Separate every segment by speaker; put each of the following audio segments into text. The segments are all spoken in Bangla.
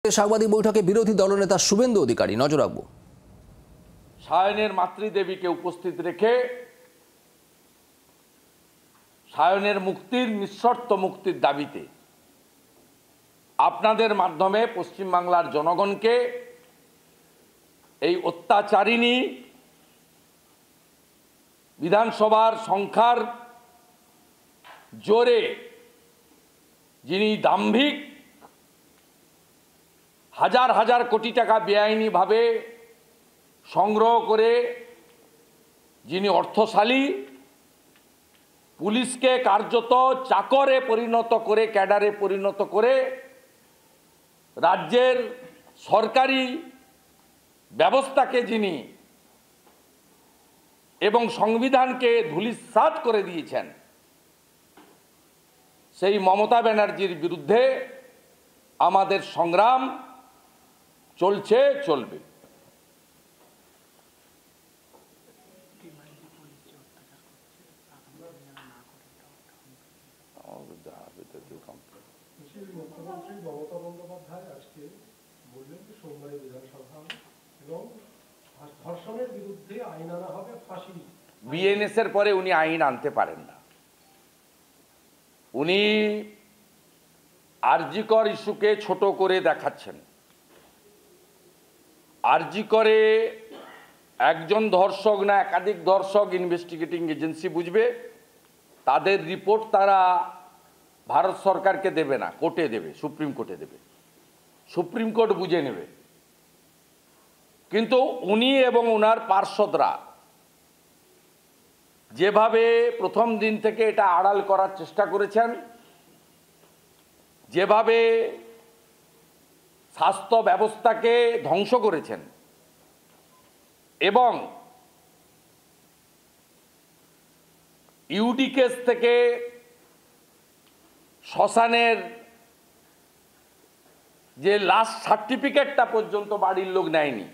Speaker 1: সাংবাদিক বৈঠকে বিরোধী দলনেতা শুভেন্দু অধিকারী। নজর রাখবো।
Speaker 2: সায়নের মাতৃদেবীকে উপস্থিত রেখে সায়নের মুক্তির নিঃশর্ত মুক্তির দাবিতে আপনাদের মাধ্যমে পশ্চিমবাংলার জনগণকে এই অত্যাচারিণী বিধানসভার সংখ্যার জোরে যিনি দাম্ভিক হাজার হাজার কোটি টাকা বেআইনিভাবে সংগ্রহ করে যিনি অর্থশালী, পুলিশকে কার্যত চাকরে পরিণত করে, ক্যাডারে পরিণত করে রাজ্যের সরকারি ব্যবস্থাকে যিনি এবং সংবিধানকে ধূলিসাৎ করে দিয়েছেন, সেই মমতা ব্যানার্জির বিরুদ্ধে আমাদের সংগ্রাম চলছে, চলবে।
Speaker 3: মুখ্যমন্ত্রী মমতা বন্দ্যোপাধ্যায় আজকে বললেন যে সোমবারে বিধানসভা এবং ধর্ষণের বিরুদ্ধে আইন আনা হবে, ফাঁসি।
Speaker 2: বিএনএস এর পরে উনি আইন আনতে পারেন না। উনি আরজিকর ইস্যুকে ছোট করে দেখাচ্ছেন। আরজিকরে একজন ধর্ষক না একাধিক ধর্ষক ইনভেস্টিগেটিং এজেন্সি বুঝবে, তাদের রিপোর্ট তারা ভারত সরকারকে দেবে না, কোর্টে দেবে, সুপ্রিম কোর্টে দেবে, সুপ্রিম কোর্ট বুঝে নেবে। কিন্তু উনি এবং ওনার পার্ষদরা যেভাবে প্রথম দিন থেকে এটা আড়াল করার চেষ্টা করেছেন, যেভাবে স্বাস্থ্য ব্যবস্থাকে ধ্বংস করেছেন এবং ইউডি কেস থেকে শ্মশানের যে লাস্ট সার্টিফিকেটটা পর্যন্ত বাড়ির লোক নেয়নি,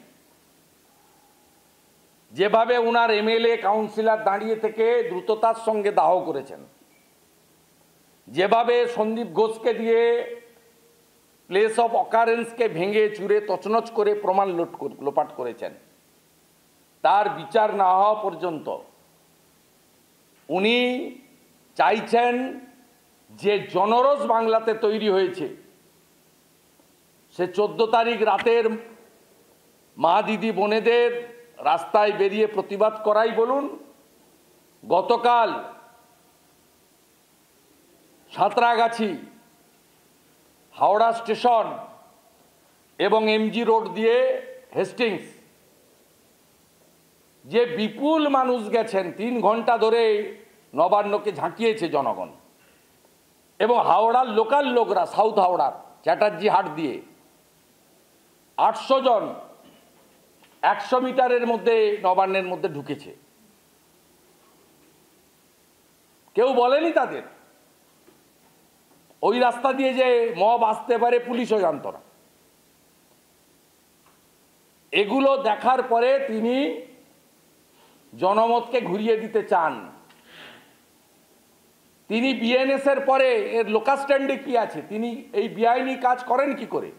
Speaker 2: যেভাবে ওনার এমএলএ কাউন্সিলর দাঁড়িয়ে থেকে দ্রুততার সঙ্গে দাহ করেছেন, যেভাবে সন্দীপ ঘোষকে দিয়ে প্লেস অফ অকারেন্সকে ভেঙে চুরে তছনছ করে প্রমাণ লোপাট করেছেন, তার বিচার না হওয়া পর্যন্ত উনি চাইছেন যে জনরোষ বাংলাতে তৈরি হয়েছে, সে 14 তারিখ রাতের মা দিদি বোনেদের রাস্তায় বেরিয়ে প্রতিবাদ করাই বলুন, গতকাল সাঁতরাগাছি, হাওড়া স্টেশন এবং এমজি রোড দিয়ে হেস্টিংস যে বিপুল মানুষ গেছেন, 3 ঘন্টা ধরে নবান্নকে ঝাঁকিয়েছে জনগণ, এবং হাওড়ার লোকাল লোকরা সাউথ হাওড়ার চ্যাটার্জি হাট দিয়ে 800 জন 100 মিটারের মধ্যে নবান্নের মধ্যে ঢুকেছে। কেউ বলেনি তাদের ওই রাস্তা দিয়ে যে মব আসতে পারে, পুলিশও জানত না। এগুলো দেখার পরে তিনি জনমতকে ঘুরিয়ে দিতে চান। তিনি বিএনএস এর পরে এর লোকাল স্ট্যান্ডে কি আছে, তিনি এই বেআইনি কাজ করেন কি করে?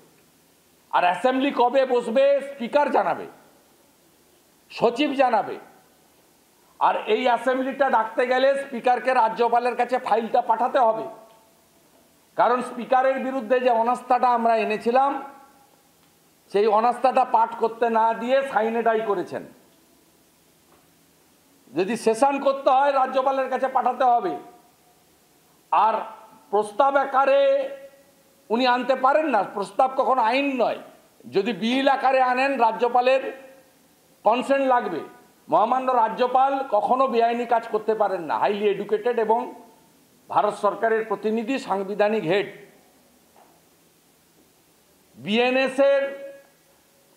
Speaker 2: আর অ্যাসেম্বলি কবে বসবে স্পিকার জানাবে, সচিব জানাবে। আর এই অ্যাসেম্বলিটা ডাকতে গেলে স্পিকারকে রাজ্যপালের কাছে ফাইলটা পাঠাতে হবে, কারণ স্পিকারের বিরুদ্ধে যে অনাস্থাটা আমরা এনেছিলাম, সেই অনাস্থাটা পাঠ করতে না দিয়ে সাইনেডাই করেছেন। যদি সেশন করতে হয় রাজ্যপালের কাছে পাঠাতে হবে। আর প্রস্তাব আকারে উনি আনতে পারেন না, প্রস্তাব কখনো আইন নয়। যদি বিল আকারে আনেন রাজ্যপালের কনসেন্ট লাগবে। মহামান্য রাজ্যপাল কখনো বেআইনি কাজ করতে পারেন না, হাইলি এডুকেটেড এবং ভারত সরকারের প্রতিনিধি, সাংবিধানিক হেড। বিএনএস এর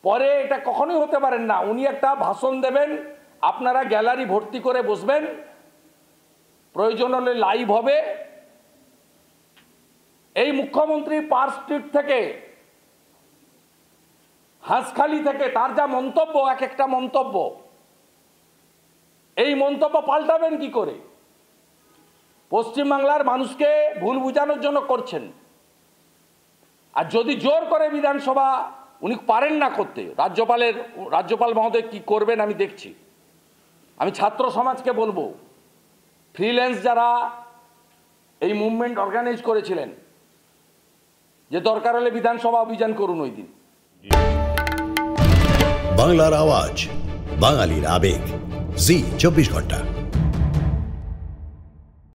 Speaker 2: পরে এটা কখনোই হতে পারেন না। উনি একটা ভাষণ দেবেন, আপনারা গ্যালারি ভর্তি করে বসবেন, প্রয়োজন হলে লাইভ হবে। এই মুখ্যমন্ত্রী পার্ক স্ট্রিট থেকে, হাঁসখালি থেকে তার যা মন্তব্য, এক একটা মন্তব্য, এই মন্তব্য পাল্টাবেন কি করে? পশ্চিমবাংলার মানুষকে ভুল বুঝানোর জন্য করছেন। আর যদি জোর করে বিধানসভা উনি পারেন না করতে, রাজ্যপাল মহোদয় কি করবেন আমি দেখছি। আমি ছাত্র সমাজকে বলবো, ফ্রিল্যান্স যারা এই মুভমেন্ট অর্গানাইজ করেছিলেন, যে দরকার হলে বিধানসভা অভিযান করুন ওই দিন।
Speaker 4: বাংলার আওয়াজ, বাঙালির আবেগ, জি 24 ঘন্টা।